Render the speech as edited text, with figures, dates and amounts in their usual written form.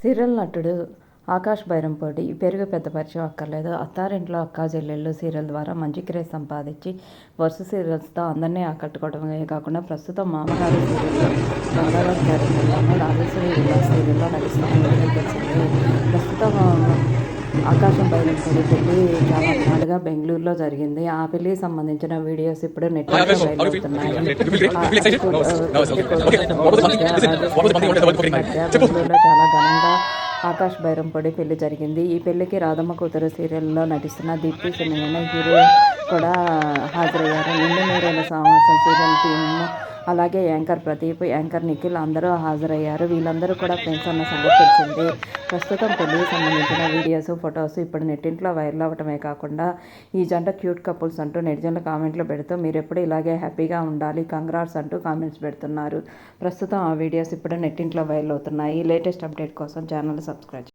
Serial నటుడు ఆకాష్ బైరంపూడి పేరుకు పెద్ద పరిచయం అక్కర్లేదు. అత్తారింట్లో అక్కా చెల్లెళ్ళు సీరియల్ ద్వారా మంచి క్రేజ్ సంపాదించి వరుస సీరియల్స్తో అందరినీ ఆకట్టుకోవడమే కాకుండా ప్రస్తుతం మామగారు సీరియల్లో గంగాధర్ క్యారెక్టర్లోనూ రాజేశ్వరి విలాస్ సీరియల్లో నటిస్తున్న విషయం తెలిసిందే. ప్రస్తుతం ఆకాశం బైరంపూడి పెళ్లి చాలా గ్రాండ్గా బెంగళూరులో జరిగింది. ఆ పెళ్లికి సంబంధించిన వీడియోస్ ఇప్పుడు నెట్లో బయలుదేరుతున్నాయి. బెంగళూరులో చాలా ఘనంగా ఆకాష్ బైరంపూడి పెళ్లి జరిగింది. ఈ పెళ్లికి రాధమ్మ కూతురు సీరియల్లో నటిస్తున్న దీప్తి సునయన హీరో కూడా హాజరయ్యారు. నిండు నూరేళ్ల సావాసం సీరియల్ టీమ్, అలాగే యాంకర్ ప్రదీప్, యాంకర్ నిఖిల్ అందరూ హాజరయ్యారు. వీళ్ళందరూ కూడా ఫ్రెండ్స్ అన్న సంగతి తెలిసిందే. ప్రస్తుతం పెళ్లికి సంబంధించిన వీడియోస్, ఫొటోస్ ఇప్పుడు నెట్టింట్లో వైరల్ అవ్వటమే కాకుండా ఈ జంట క్యూట్ కపుల్స్ అంటూ నెటిజన్లు కామెంట్లు పెడుతూ మీరెప్పుడు ఇలాగే హ్యాపీగా ఉండాలి, కంగ్రాట్స్ అంటూ కామెంట్స్ పెడుతున్నారు. ప్రస్తుతం ఆ వీడియోస్ ఇప్పుడు నెట్టింట్లో వైరల్ అవుతున్నాయి. లేటెస్ట్ అప్డేట్ కోసం ఛానల్ సబ్స్క్రైబ్